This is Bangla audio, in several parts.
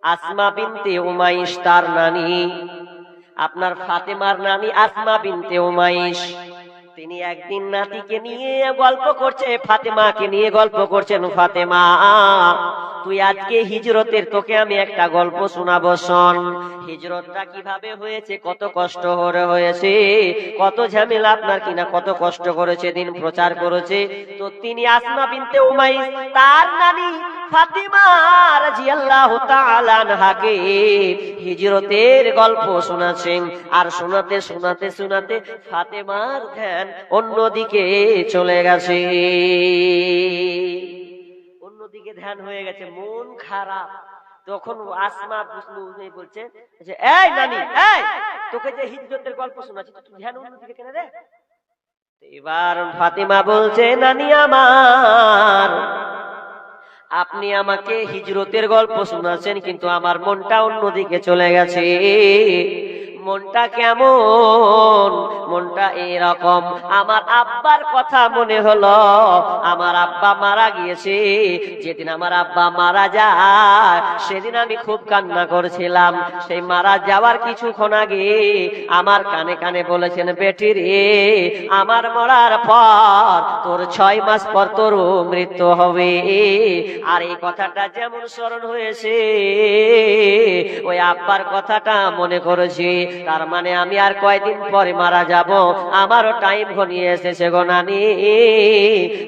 আসমা বিনতে উমাইশ তার নানি, আপনার ফাতেমার নানি আসমা বিনতে উমাইশ। তিনি একদিন নাতিকে নিয়ে গল্প করছে, ফাতেমাকে নিয়ে গল্প করছেন। ফাতেমা, তুই আজকে হিজরতের, তোকে আমি একটা গল্প শোনাবো, শোন। হিজরতটা কিভাবে হয়েছে, কত কষ্ট করে হয়েছে, কত ঝামেলা আপনার কিনা, কত কষ্ট করেছে, দিন প্রচার করেছে। তো তিনি আসমা বিনতে উমাইস তার নানি ফাতিমা রাদিয়াল্লাহু তাআলা আনহাকে হিজরতের গল্প শোনাচ্ছেন। আর শোনাতে শোনাতে শোনাতে ফাতেমার ধ্যান অন্যদিকে চলে গেছে, অন্যদিকে ধ্যান হয়ে গেছে, মন খারাপ। তখন আসমা বলছে যে, এই নানি, এই তোকে যে হিজরতের গল্প শোনাচ্ছি, তুই ধ্যান অন্যদিকে কেন রে? এবার ফাতিমা বলছে, নানি আমার, আপনি আমাকে হিজরতের গল্প শোনাচ্ছেন, কিন্তু আমার মনটা অন্যদিকে চলে গেছে। মনটা কেমন? মনটা এরকম, আমার আব্বার কথা মনে হলো। আমার আব্বা মারা গিয়েছে, যেদিন আমার আব্বা মারা যায় সেদিন আমি খুব কান্না করেছিলাম। সেই মারা যাওয়ার কিছুক্ষণ আগে আমার কানে কানে বলেছেন, বেটি রে, আমার মরার পর তোর 6 মাস পর তোর মৃত্যু হবে। আর এই কথাটা যেমন স্মরণ হয়েছে, ওই আব্বার কথাটা মনে করেছি। তার মানে আমি আর কয়দিন পরে মারা যাব, আমারও টাইম ঘনিয়ে এসেছে গো নানি।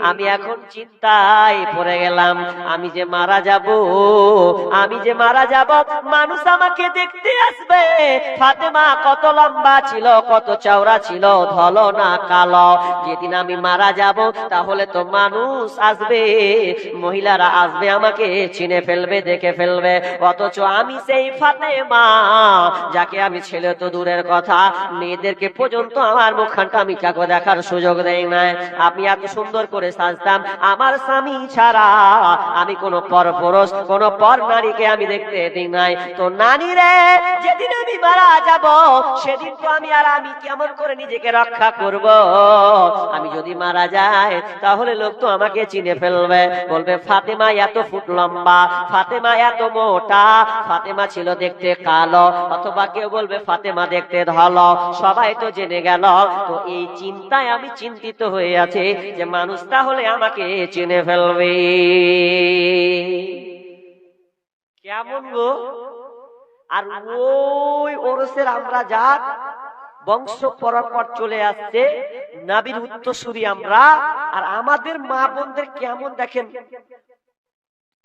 আমি এখন চিন্তায় পড়ে গেলাম, আমি যে মারা যাব, আমি যে মারা যাব, মানুষ আমাকে দেখতে আসবে। ফাতেমা কত লম্বা ছিল, কত চওড়া ছিল, ধলো না কালো। যেদিন আমি মারা যাব তাহলে তো মানুষ আসবে, মহিলারা আসবে, আমাকে চিনে ফেলবে, দেখে ফেলবে। অথচ আমি সেই ফাতেমা, যাকে আমি ছেলে তো দূরের কথা, মেয়েদেরকে পর্যন্ত আমার মুখখানটা আমি কাউকে দেখার সুযোগ দেই না। আমি এত সুন্দর করে সাজতাম, আমার স্বামী ছাড়া আমি কোনো পরপুরুষ, কোনো পর নারীকে আমি দেখতে দিই নাই। তো নানি রে, যেদিন আমি মারা যাব সেদিন তো আমি কেমন করে নিজেকে রক্ষা করব? আমি যদি মারা যাই তাহলে লোক তো আমাকে চিনে ফেলবে, বলবে ফাতেমা এত ফুট লম্বা, ফাতেমা এত মোটা, ফাতেমা ছিল দেখতে কালো, অথবা কেউ বলবে ফাতেমা দেখতে ধলো, সবাই তো জেনে গেল। তো এই চিন্তায় আমি চিন্তিত হয়ে আছি যে মানুষ তাহলে আমাকে চিনে ফেলবে। কেমন গো? আর ওই ওরসের আমরা জাত, বংশ পরম্পরা চলে আসছে, নবীর উত্তরসূরি আমরা। আর আমাদের মা বোনদের কেমন দেখেন,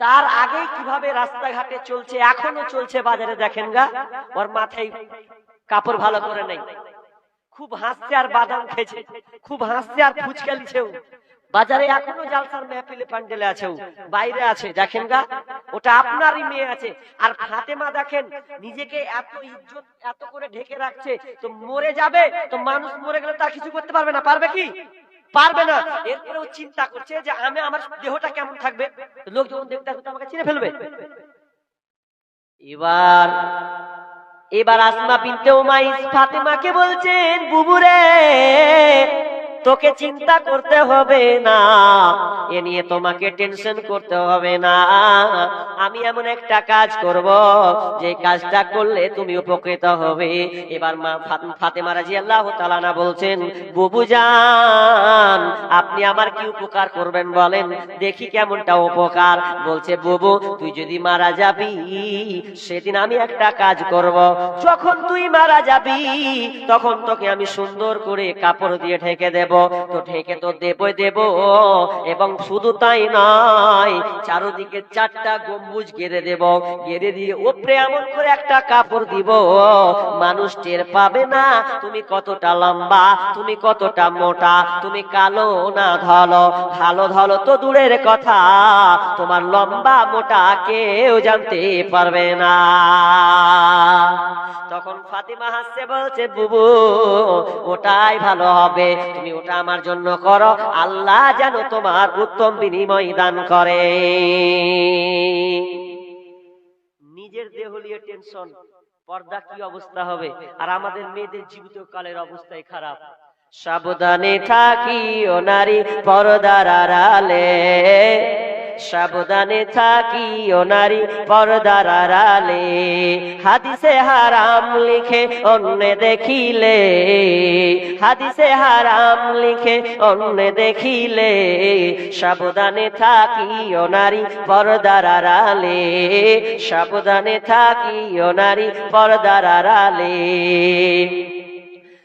তার আগে কিভাবে রাস্তাঘাটে চলছে, এখনো চলছে, বাজারে দেখেন গা, ওর মাথায় কাপড় ভালো করে নেই, খুব হাসছে আর বাদাম খেয়েছে, খুব হাসছে আর ফুচকা লিছেও, বাজারে এখনো জালসার মেহফিলে প্যান্ডেলে আছে, বাইরে আছে, দেখেন গা, ওটা আপনারই মেয়ে আছে। আর ফাতেমা দেখেন, নিজেকে এত ইজ্জত এত করে ঢেকে রাখছে, তো মরে যাবে, তো মানুষ মরে গেলে তার কিছু করতে পারবে না, পারবে কি? পারবে না। এরপরেও চিন্তা করছে যে আমি, আমার দেহটা কেমন থাকবে, লোক যখন দেখতে আসবে আমাকে চিনে ফেলবে। এবার আসমা বিনতে উমাইস ফাতেমাকে বলছেন, বুবুরে, তোকে চিন্তা করতে হবে না, এ নিয়ে তোমাকে টেনশন করতে হবে না। আমি এমন একটা কাজ করব, যে কাজটা করলে তুমি উপকৃত হবে। এবার মা ফাতেমা রাদিয়াল্লাহু তাআলা আনহা বলছেন, বুবু জান, আপনি আমার কি উপকার করবেন বলেন দেখি, কেমনটা উপকার? বলছে, বুবু, তুই যদি মারা যাবি সেদিন আমি একটা কাজ করব। যখন তুই মারা যাবি তখন তোকে আমি সুন্দর করে কাপড় দিয়ে ঢেকে দেব। তো ঢেকে তো দেব, এবং শুধু তাই নয়, চারদিকে 4টা গম্বুজ গেড়ে দেব, গেড়ে দিয়ে উপরে এমন করে একটা কাপড় দিব, মানুষ টের পাবে না তুমি কতটা লম্বা, তুমি কতটা মোটা, তুমি কালো না ধলো। ভালো ধলো তো দূরের কথা, তোমার লম্বা মোটা কেউ জানতে পারবে না। তখন ফাতিমা হাসছে, বলছে, বুবু, ওটাই ভালো হবে, তুমি ওটা আমার জন্য করো, আল্লাহ যেন তোমার উত্তম বিনিময় দান করে। নিজের দেহ নিয়ে টেনশন, পর্দা কি অবস্থা হবে? আর আমাদের মেয়েদের জীবিত কালের অবস্থাই খারাপ। সাবধানে থাকিও নারী পর্দার আড়ালে, সাবধানে থাকিও নারী পর্দার আড়ালে, হাদিসে হারাম লিখে অন্য দেখিলে, হাদিসে হারাম লিখে অন্য দেখিলে, সাবধানে থাকিও নারী পর্দার আড়ালে, সাবধানে থাকিও নারী পর্দার আড়ালে।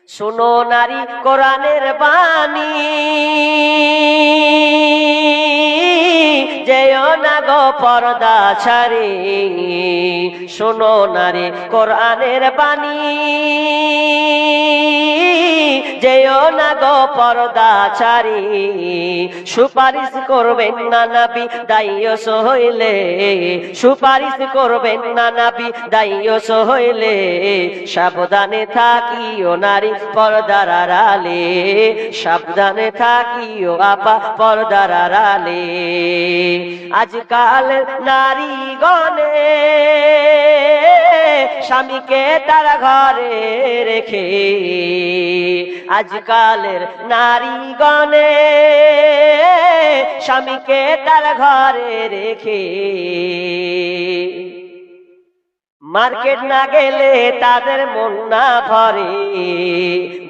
শোনো নারী কোরআনের বাণী, যেও না গো পর্দা ছাড়ি, শোনো নারী কোরআনের বাণী, যেও না গো পর্দা ছাড়ি, সুপারিশ করবেন না নবী দায়স হইলে, সুপারিশ করবেন না নবী দায়স হইলে, সাবধানে থাকিও নারী পর্দার আড়ালে, সাবধানে থাকিও আপা পর্দার আড়ালে। আজকাল নারী গণে স্বামীকে তার ঘরে রেখে, আজকালের নারী গণে স্বামীকে তার ঘরে রেখে, মার্কেট না গেলে তাদের মন না ভরে,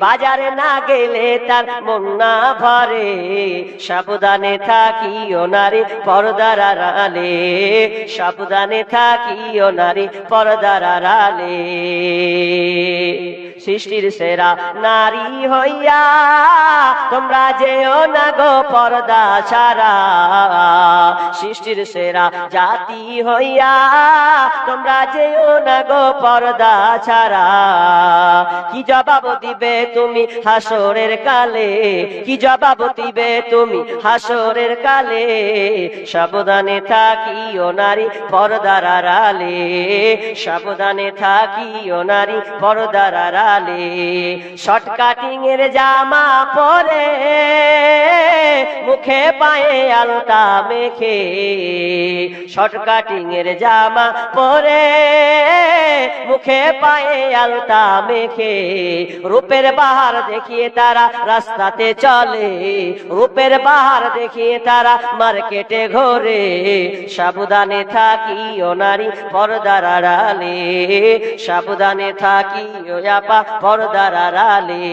বাজারে না গেলে তার মন না ভরে, সাবধানে থাকিও নারী পর্দার আড়ালে, সাবধানে থাকিও নারী পর্দার আড়ালে। সৃষ্টির সেরা নারী হইয়া তোমরা যেও না গো পর্দা ছাড়া, সৃষ্টির সেরা জাতি হইয়া তোমরা যেও না গো পর্দা ছাড়া। কি জবাব দিবে তুমি হাসরের কালে, কি জবাব দিবে তুমি হাসরের কালে, সাবধানে থাকিও নারী পর্দার আড়ালে, সাবধানে থাকিও নারী পর্দার আড়ালে। শর্টকাটিং এর জামা পরে মুখে পায়ে আলতা মেখে, শর্টকাটিং এর জামা পরে মুখে পায়ে আলতা মেখে, রূপের বাহার দেখিয়ে তারা রাস্তাতে চলে, রূপের বাহার দেখিয়ে তারা মার্কেটে ঘোরে, সাবধানে থাকিও নারী পর্দার আড়ালে, সাবধানে থাকিও আপা পর্দার আড়ালে।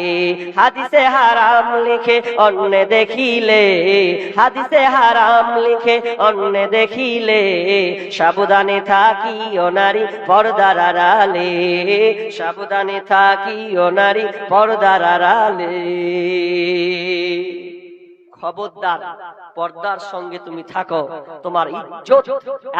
হাদিসে হারাম লিখে অন্য দেখিলে, হাদিসে হারাম লিখে অন্য দেখিলে, সাবধানে থাকিও নারী পর্দার আড়ালে, সাবধানে থাকিও নারী পর্দার আড়ালে। খবরদার পর্দার সঙ্গে তুমি থাকো, তোমার ইজ্জত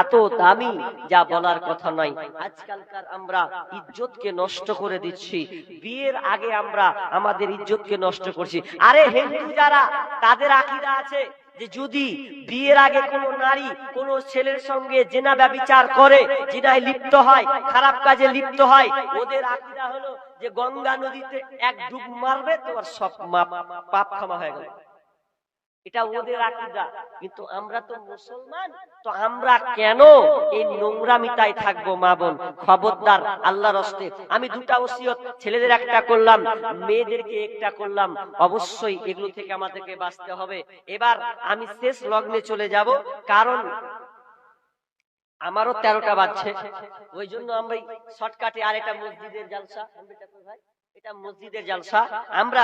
এত দামি যা বলার কথা নয়। আজকালকার আমরা ইজ্জতকে নষ্ট করে দিচ্ছি, বিয়ের আগে আমরা আমাদের ইজ্জতকে নষ্ট করছি। আরে হিন্দু যারা, তাদের আকীদা আছে যে যদি বিয়ের আগে কোনো নারী কোনো ছেলের সঙ্গে জিনা ব্যভিচার করে, জিনায় লিপ্ত হয়, খারাপ কাজে লিপ্ত হয়, ওদের আকীদা হলো যে গঙ্গা নদীতে এক ডুব মারবে তোমার সব পাপ ক্ষমা হয়ে গেল। এটা ওদের আকীদা। কিন্তু আমরা তো মুসলমান, তো আমরা কেন এই নোংরামিতায় থাকবো? মা বোন খবরদার, আল্লাহর রাস্তে আমি দুটা ওসিয়ত, ছেলেদের একটা করলাম, মেয়েদেরকে একটা করলাম। অবশ্যই এগুলো থেকে আমাদেরকে বাঁচতে হবে। এবার আমি শেষ লগ্নে চলে যাব, কারণ আমারও 13টা বাজছে। ওই জন্য আমরা শর্টকাটে, আর এটা মসজিদের জালসা, এটা মসজিদের জালসা। আমরা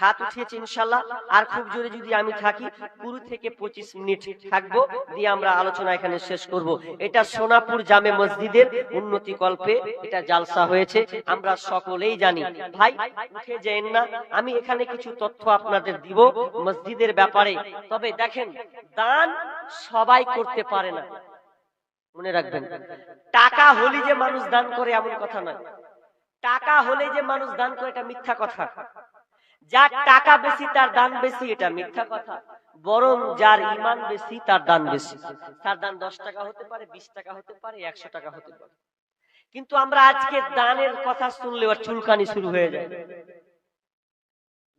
হাত উঠিয়েছি ইনশাআল্লাহ, আর খুব জোরে যদি আমি থাকি 20 থেকে 25 মিনিট থাকবো, দিয়ে আমরা আলোচনা এখানে শেষ করব। এটা সোনাপুর জামে মসজিদের উন্নতি কল্পে এটা জালসা হয়েছে, আমরা সকলেই জানি। ভাই উঠে যান না, আমি এখানে কিছু তথ্য আপনাদের দিব মসজিদের ব্যাপারে। তবে দেখেন, দান সবাই করতে পারে না, মনে রাখবেন। টাকা হলে যে মানুষ দান করে এমন কথা নয়, টাকা হলে যে মানুষ দান করে এটা মিথ্যা কথা। যার টাকা বেশি তার দান বেশি, এটা মিথ্যা কথা। বরং যার ঈমান বেশি তার দান বেশি। তার দান 10 টাকা হতে পারে, 20 টাকা হতে পারে, 100 টাকা হতে পারে। কিন্তু আমরা আজকে দানের কথা শুনলে আর চুলকানি শুরু হয়ে যায়।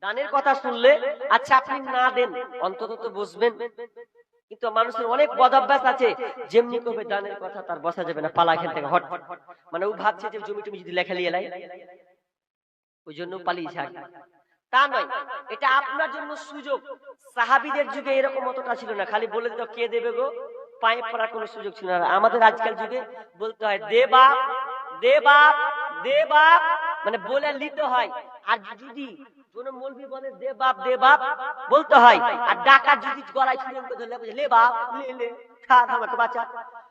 দানের কথা শুনলে, আচ্ছা আপনি না দেন, অন্তত তো বসবেন। কিন্তু মানুষের অনেক বদঅভ্যাস আছে, যেমনি করবে দানের কথা তার বসা যাবে না, পালা এখান থেকে হট। মানে ও ভাবছে যে জমি টমি যদি লেখা লিয়ে লাই, ওই জন্য পালিয়ে যায়। তা নয়, এটা আপনার জন্য সুযোগ। সাহাবীদের যুগে এরকম অতটা ছিল না, খালি বলে দিত কে দেবে গো, পায়ে পড়ার কোনো সুযোগ ছিল না। আমাদের আজকাল যুগে বলতে হয় দে বাপ দে বাপ দে বাপ, মানে বলে নিতে হয়। আর যদি কোন মৌলবি বলে দে বাপ বলতে হয়। আর ডাকাত যদি গলায় ছুরি ধরলে লে বাপ লে খা আমাকে বাঁচা,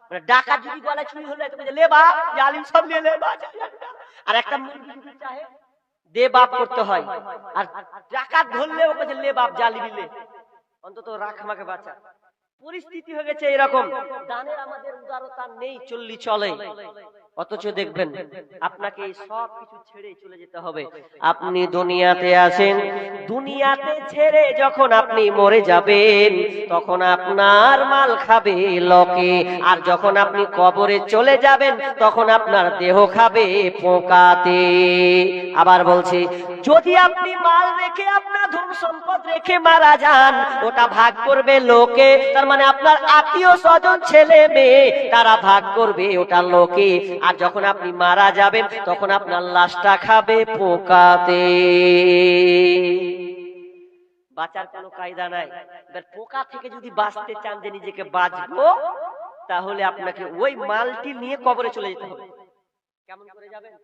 মানে ডাকাত যদি গলায় ছুরি হলে লে বাপ জালিম সব লে বাঁচা। আর একটা মৌলবি যদি চাহে দে বাপ করতে হয়, আর ডাকাত ধরলেও বলছে লে বাপ জালিম লে, অন্তত রাখ আমাকে বাঁচা। পরিস্থিতি হয়ে গেছে এরকম, দানের আমাদের উদারতা নেই, চলে। অথচ দেখবেন আপনাকে এই সব কিছু ছেড়ে চলে যেতে হবে। আপনি দুনিয়াতে আছেন, দুনিয়াতে ছেড়ে যখন আপনি মরে যাবেন তখন আপনার মাল খাবে লোকে, আর যখন আপনি কবরে চলে যাবেন তখন আপনার দেহ খাবে পোকাতে। আবার বলছি, যদি আপনি মাল রেখে আপনার ধন সম্পদ রেখে মারা যান, ওটা ভাগ করবে লোকে, তার মানে আপনার আত্মীয় স্বজন ছেলে মেয়ে তারা ভাগ করবে ওটা লোকে। আর যখন আপনি মারা যাবেন তখন আপনার লাশটা খাবে পোকাতে। বাঁচার কোনো কায়দা নাই। পোকা থেকে যদি বাঁচতে চান যে নিজেকে বাঁচবো, তাহলে আপনাকে ওই মালটি নিয়ে কবরে চলে যেতে হবে। কেমন করে যাবেন?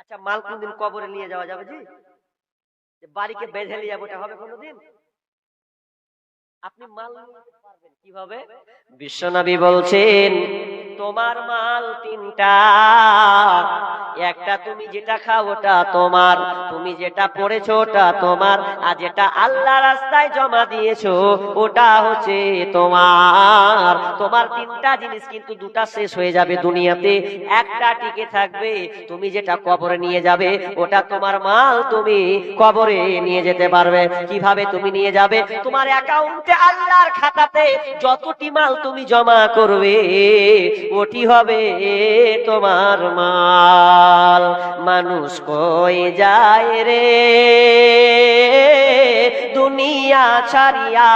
আচ্ছা, মাল কোনদিন কবরে নিয়ে যাওয়া যাবে? জি, বাড়িকে বেঁধে নিয়ে যাবো, এটা হবে কোনদিন? আপনি মাল নিতে পারবেন কিভাবে? বিশ্বনবী বলছেন তোমার মাল তিনটা, একটা তুমি যেটা খাও ওটা তোমার, তুমি যেটা পড়েছো ওটা তোমার, আর যেটা আল্লাহ রাস্তায় জমা দিয়েছো ওটা হচ্ছে তোমার। তোমার তিনটা জিনিস, কিন্তু দুটা শেষ হয়ে যাবে দুনিয়াতে, একটা টিকে থাকবে। তুমি যেটা কবরে নিয়ে যাবে ওটা তোমার মাল, তুমি কবরে নিয়ে যেতে পারবে। কিভাবে তুমি নিয়ে যাবে? তোমার অ্যাকাউন্টে আল্লাহর খাতাতে যতটি মাল তুমি জমা করবে ওটি হবে তোমার মাল। মানুষ কই যায় রে দুনিয়া ছাড়িয়া,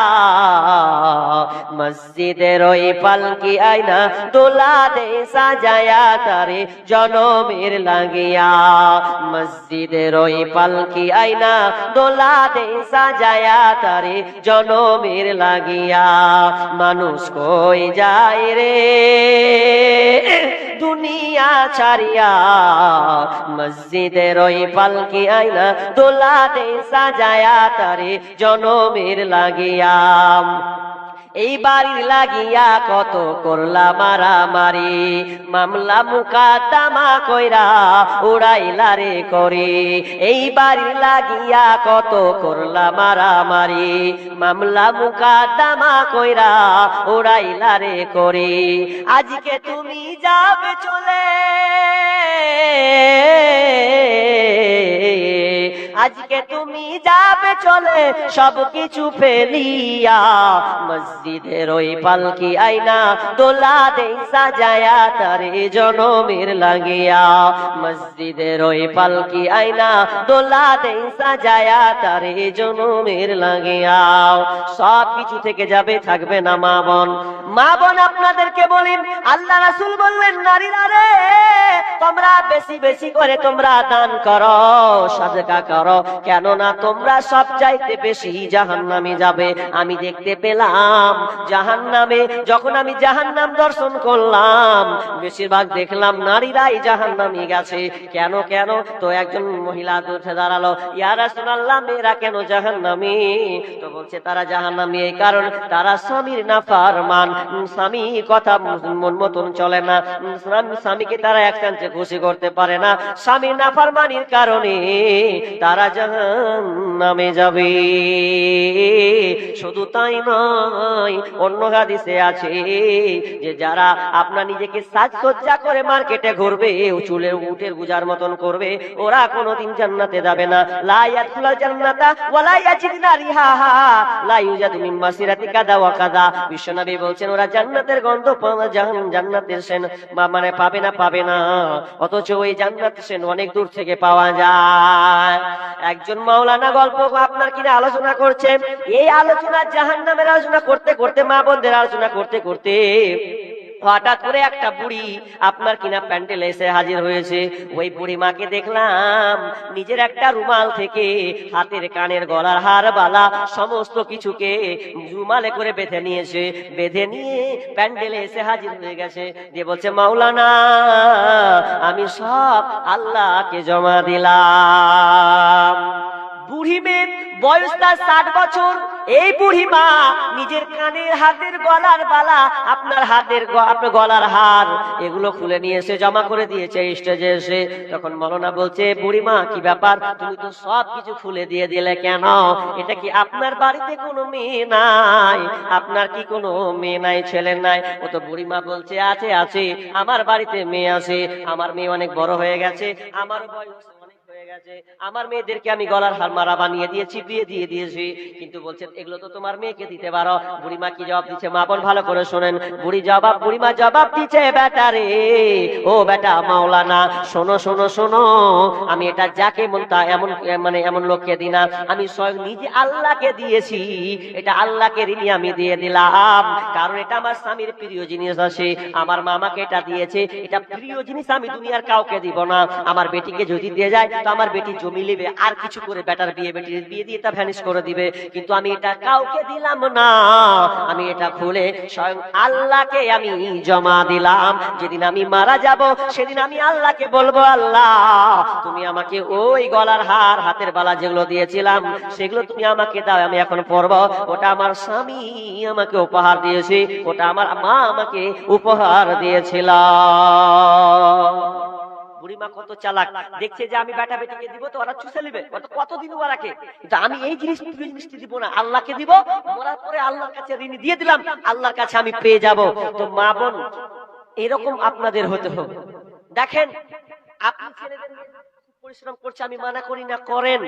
মসজিদের ওই পালকি আয়না দোলা দে সাজায়া তারে জনমের লাগিয়া, মসজিদের ওই পালকি আয়না দোলা দে সাজায়া তারে জনমের লাগিয়া। মানুষ কই যায় রে দুনিয়া ছাড়িয়া, মসজিদের ওই পালকি আয়না দোলা দে সাজায়া তারে জনমের লাগিয়া। এই বাড়ির লাগিয়া কত করলা মারামারি, মামলা মুকাদ্দমা কইরা উড়াইলা রে করে। এই বাড়ির লাগিয়া কত করলা মারামারি, মামলা মুকাদ্দমা কইরা উড়াইলা রে করে। আজকে তুমি যাবে চলে, আজকে তুমি যাবে চলে সবকিছু ফেলিয়া, মসজিদের ওই পালকি আয়না দোলা দে সাজায়া তারে জনমের লাগিয়া, মসজিদের ওই পালকি আয়না দোলা দে সাজায়া তারে জনমের লাগিয়া। সব কিছু থেকে যাবে, থাকবে না মা বোন। মা বোন আপনাদেরকে বলেন, আল্লাহ রাসূল বললেন নারীরা রে তোমরা বেশি বেশি করে তোমরা দান করো, সাদকা করো, কেননা তোমরা সব চাইতে বেশি জাহান্নামে যাবে। আমি দেখতে পেলাম জাহান্নামে, যখন আমি জাহান্নাম দর্শন করলাম বেশিরভাগ দেখলাম নারীরাই জাহান্নামে গেছে। কেন কেন? তো একজন মহিলা উঠে দাঁড়ালো, ইয়া রাসূলুল্লাহ মেয়েরা কেন জাহান্নামে? তো বলছে তারা জাহান্নামে এই কারণ তারা স্বামীর নাফরমান, স্বামী কথা মন মতন চলে না, স্বামীকে তারা এক চান্সে খুশি করতে পারে না, স্বামীর নাফরমানির কারণে তারা জাহান্নামে যাবে। শুধু তাই নয়, অন্য হাদিসে আছে যে যারা আপনার নিজেকে সাজসজ্জা করে মার্কেটে ঘুরবে, চুলের উটের গুজার মতন করবে, ওরা কোনোদিন জান্নাতে যাবে না। লা ইয়াদখুলুল জান্নাতা ওয়ালা ইয়াজিদুনা রিহাহা লা ইউজাদু মিন মাসিরাতি কাযা ওয়া কাযা। বিশ্বনবী বলছেন ওরা জান্নাতের গন্ধ পাবে, জান্নাতের সেন মানে পাবে না, অথচ ওই জান্নাতের সেন অনেক দূর থেকে পাওয়া যায়। একজন মাওলানা গল্প আপনার কিনা আলোচনা করছেন, এই আলোচনা জাহান্নামের আলোচনা করতে করতে, মা বোনদের আলোচনা করতে করতে হঠাৎ করে একটা বুড়ি আপনার কিনা প্যান্ডেলে এসে হাজির হয়েছে। ওই বুড়ি মাকে দেখলাম নিজের একটা রুমাল থেকে হাতের কানের গলার হার বালা সমস্ত কিছুকে রুমালে করে বেঁধে নিয়েছে। বেঁধে নিয়ে প্যান্ডেলে এসে হাজির হয়ে গেছে, দিয়ে বলছে মাওলানা আমি সব আল্লাহকে জমা দিলাম। বুড়ি মেয়ে বয়স তার 60 বছর। এই বুড়ি মা নিজের কানের হাতের গলার বালা আপনার আপনার গলার হার এগুলো খুলে নিয়ে এসে জমা করে দিয়েছে স্টেজে এসে। তখন মৌলানা বলছে বুড়ি মা কি ব্যাপার, তুমি তো সব কিছু খুলে দিয়ে দিলে কেন? এটা কি আপনার বাড়িতে কোনো মেয়ে নাই? আপনার কি কোনো মেয়ে নাই, ছেলে নাই? ও তো বুড়ি মা বলছে আছে আছে, আমার বাড়িতে মেয়ে আছে। আমার মেয়ে অনেক বড় হয়ে গেছে, আমার বয়স আমার মেয়েদেরকে আমি গলার হার মারা বানিয়ে দিয়েছি, বিয়ে দিয়ে দিয়েছি। কিন্তু বলছেন এগুলো তো তোমার মেয়েকে দিতে পারো। বুড়িমা কি জবাব দিচ্ছে মা বোন ভালো করে শোনেন। বুড়িমা জবাব দিচ্ছে বেটা রে, ও বেটা মাওলানা শোনো শোনো শোনো, আমি এটা যাকে মন তা এমন মানে এমন লোককে দিই না, আমি স্বয়ং নিজে আল্লাহকে দিয়েছি। এটা আল্লাহকে ঋণী আমি দিয়ে দিলাম, কারণ এটা আমার স্বামীর প্রিয় জিনিস আছে। আমার মামাকে এটা দিয়েছে, এটা প্রিয় জিনিস, আমি দুনিয়ার কাউকে দিব না। আমার বেটিকে যদি দিয়ে যায় তো আমার বেটি জমি নেবে, আর কিছু করে বেটার বেটির বিয়ে দিয়ে তা ভ্যানিশ করে দিবে, কিন্তু আমি এটা কাউকে দিলাম না। আমি এটা খুলে স্বয়ং আল্লাহকে আমি জমা দিলাম। যেদিন আমি মারা যাব সেদিন আমি আল্লাহকে বলবো আল্লাহ তুমি আমাকে ওই গলার হার হাতের বালা যেগুলো দিয়েছিলাম সেগুলো তুমি আমাকে দাও, আমি এখন পরব। ওটা আমার স্বামী আমাকে উপহার দিয়েছে, ওটা আমার মা আমাকে উপহার দিয়েছিল। বুড়িমা কত চালাক, দেখছে যে আমি বেটা বেটিকে দিব তো ওরা চুষে নেবে, কতদিন ওরা রাখে, কিন্তু আমি এই জিনিসটি দিব না, আল্লাহকে দিব। মরার পরে আল্লাহর কাছে ঋণী দিয়ে দিলাম, আল্লাহর কাছে আমি পেয়ে যাব। তো মা বোন এরকম আপনাদের হতে হবে। দেখেন আপনি ছেলেদের পরিশ্রম করছে, আমি মানা করি না, করেন,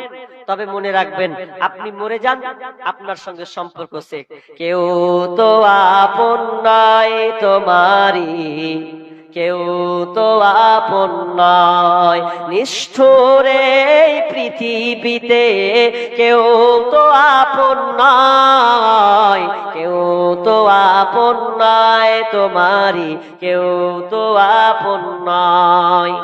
তবে মনে রাখবেন আপনি মরে যান আপনার সঙ্গে সম্পর্ক শেষ। কেউ তো আপন নয় তোমারই, কেউ তো আপন নয় নিষ্ঠুর এই পৃথিবীতে, কেউ তো আপন নয়, কেউ তো আপন নয় তোমারই, কেউ তো আপন নয়।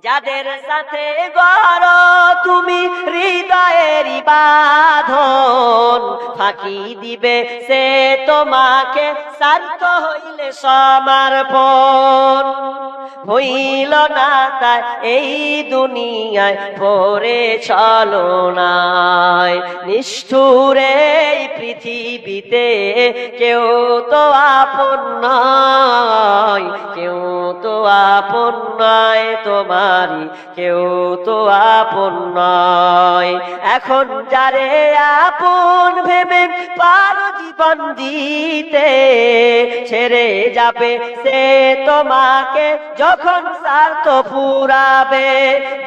যাদের সাথে গড়ো তুমি হৃদয়ের বাঁধন, ফাঁকি দিবে সে তোমাকে শান্ত হইলে সমর্পণ। হইল না তাই এই দুনিয়ায় পড়ে চলো নাই, নিষ্ঠুর এই পৃথিবীতে কেউ তো আপন নয়, কেউ তো আপন নয় তোমারই, কেউ তো আপন নয়। এখন যারে আপন ভেবে পারো জীবন দিতে, ছেড়ে যাবে সে তোমাকে যখন স্বার্থ ফুরাবে।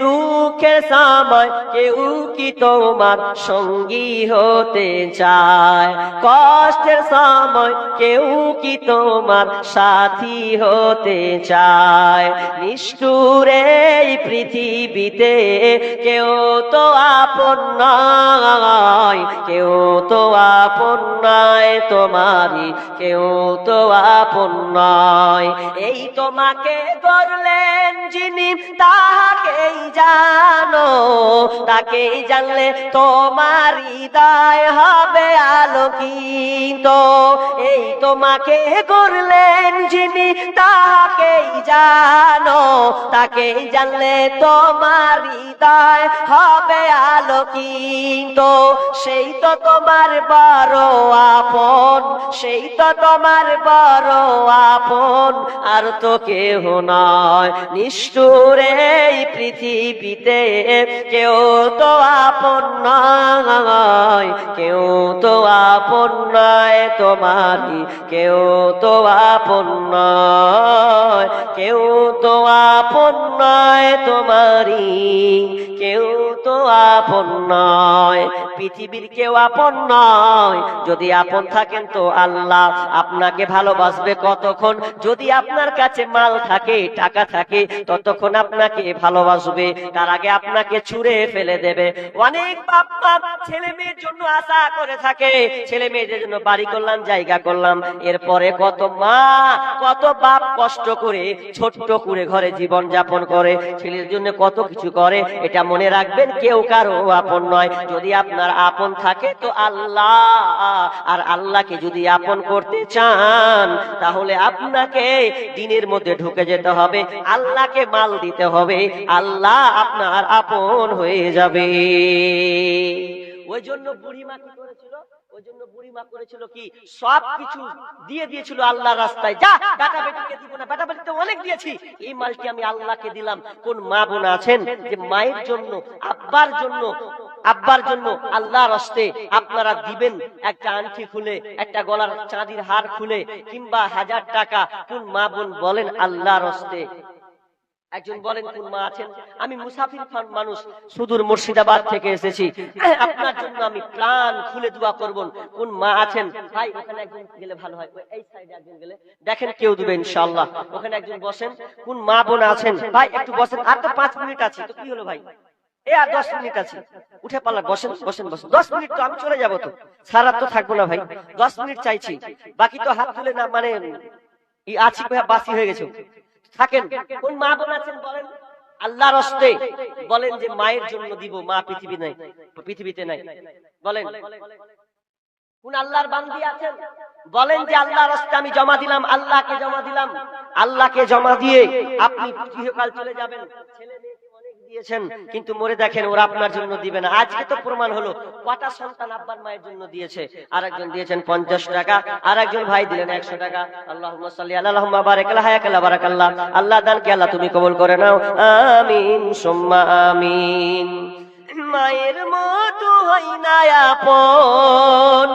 দুঃখের সময় কেউ কি তোমার সঙ্গী হতে চায়, কষ্টের সময় কেউ কি তোমার সাথী হতে চায়। নিষ্ঠুর এই পৃথিবীতে কেউ তো আপন নয়, কেউ তো আপন নয় তোমারই, কেউ তো আপন নয়। এই তোমাকে গড়লেন যিনি তাকেই জানো, তাকেই জানলে তোমার হৃদয় হবে আলোকিত। এই তোমাকে গড়লেন যিনি তাকেই জানো, তাকেই জানলে তোমার হৃদয় হবে আলোকিত। সেই তো তোমার বড় আপন, সেই তো তোমার বড় আপন, আর তো কেহ নয়। নিষ্ঠুর এই পৃথিবীতে কেউ তো আপন নয়, কেউ তো আপন নয় তোমারই, কেউ তো আপন নয়, কেউ তো আপন নয় তোমারই, কেউ তো আপন নয়। পৃথিবীর কেউ আপন নয়। যদি আপন থাকেন তো আল্লাহ আপনাকে ভালোবাসবে কতক্ষণ? যদি আপনার কাছে মাল থাকে, টাকা থাকে ততক্ষণ আপনাকে ভালোবাসবে, তার আগে আপনাকে ছুঁড়ে ফেলে দেবে। অনেক বাপ মা ছেলে মেয়ের জন্য আশা করে থাকে, ছেলে মেয়েদের জন্য বাড়ি করলাম, জায়গা করলাম, এরপরে কত মা কত বাপ কষ্ট করে ছোট্ট করে ঘরে জীবন যাপন করে, ছেলের জন্য কত কিছু করে। এটা মনে রাখবেন, কেউ কারো আপন নয়। যদি আপনার আপন থাকে তো আল্লাহ, আর আল্লাহকে যদি আপন করতে চান তাহলে আপনাকে দিনের মধ্যে ঢুকে যেতে হবে, আল্লাহকে মাল দিতে হবে, আল্লাহ আপনার আপন হয়ে যাবে। ওই জন্য বুড়িমা কি করেছিল, ওই জন্য বুড়িমা করেছিল কি, সবকিছু দিয়ে দিয়েছিল আল্লাহর রাস্তায়। যা, বেটা বেটিকে দিব না, বেটা বেটিতে অনেক দিয়েছি, এই মালটি আমি আল্লাহকে দিলাম। কোন মা বোন আছেন যে মায়ের জন্য আব্বার জন্য আল্লাহর রাস্তে আপনারা দিবেন একটা আংটি খুলে, একটা গলার চাঁদির হার খুলে, কিংবা 1000 টাকা? কোন মা বোন বলেন আল্লাহর রাস্তে? একজন বলেন কোন মা আছেন? আমি মুসাফির মানুষ, সুদূর মুর্শিদাবাদ থেকে এসেছি, আপনার জন্য আমি প্রাণ খুলে দোয়া করব। কোন মা আছেন? ভাই ওখানে একজন গেলে ভালো হয়, এই সাইডে একজন গেলে দেখেন কেউ দিবে ইনশাআল্লাহ। ওখানে একজন বসেন। কোন মা বোন আছেন? ভাই একটু বসেন, আর তো 5 মিনিট আছে, তো কি হলো ভাই, আর 10 মিনিট আছে, উঠে পারলা, বসেন বসেন বসেন। 10 মিনিট তো আমি চলে যাবো, তো সারা তো থাকবো না ভাই, 10 মিনিট চাইছি, বাকি তো হাত তুলে না, মানে আছি বাসি হয়ে গেছে, থাকেন। কোন মা বোন আছেন বলেন আল্লাহর রাস্তে, বলেন যে মায়ের জন্য দিব, মা পৃথিবীতে নাই, বলেন। কোন আল্লাহর বান্দি আছেন বলেন যে আল্লাহর রাস্তে আমি জমা দিলাম, আল্লাহকে জমা দিলাম, আল্লাহকে জমা দিয়ে আপনি চিরকাল চলে যাবেন। ছেলে মেয়েকে অনেক দিয়েছেন, কিন্তু মরে দেখেন ওরা আপনার জন্য দিবে না। আজকে তো প্রমাণ হলো, কটা সন্তান আব্বার মায়ের জন্য দিয়েছে, আর একজন দিয়েছেন 50 টাকা, আর একজন ভাই দিলেন 100 টাকা। আল্লাহুম্মা সাল্লি আলা আল্লাহুম্মা বারিক আলা হায়াকাল্লা বারাকাল্লাহ। আল্লাহ দানকে আল্লাহ তুমি কবুল করে নাও, আমিন সুম্মা আমিন। মায়ের মতো হয় না আপন,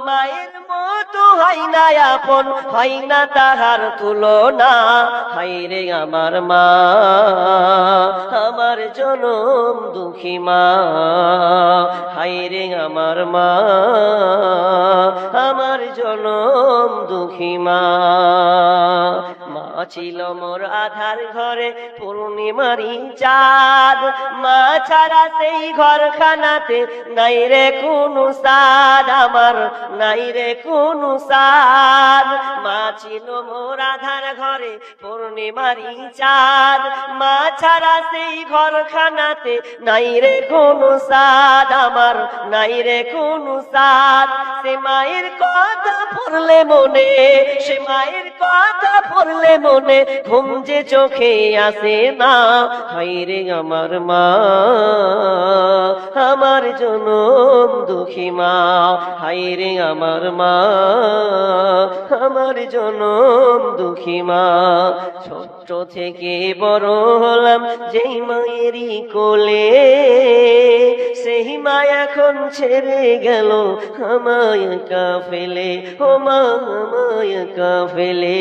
মায়ের মতো হয় না আপন, হয় না তাহার তুলনা। হায়রে আমার মা, আমার জনম দুঃখী মা, হায়রে আমার মা, আমার জনম দুঃখী মা। মা ছিল মোর আধার ঘরে পূর্ণিমারি চাঁদ, মা ছাড়া সেই ঘরখানাতে নাই রে কোনো সাদ, আমার নাই রে কোনো সাদ। মা ছিল মোর আধার ঘরে পূর্ণিমারি চাঁদ, মা ছাড়া সেই ঘরখানাতে নাই রে কোনো সাদ, আমার নাই রে কোনো সাদ। সে মায়ের কথা পড়লে মনে, সে মায়ের কথা পড়লে মনে, ঘুম যে চোখে আসে না। হায়রে আমার মা, আমার জনম দুঃখী মা, হায়রে আমার মা, আমার জনম দুঃখী মা। ছোট্ট থেকে বড় হলাম যেই মায়েরই কোলে, সেই মা এখন ছেড়ে গেল আমায় কাফেলে, ও মা আমায় কাফেলে।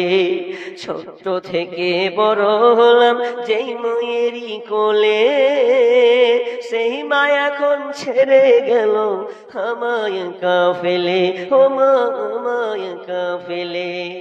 ছোট্ট থেকে বড় হলাম যেই মায়েরই কোলে, সেই মা এখন ছেড়ে গেল আমায় কাফেলে, ও মা আমায় কাফেলে।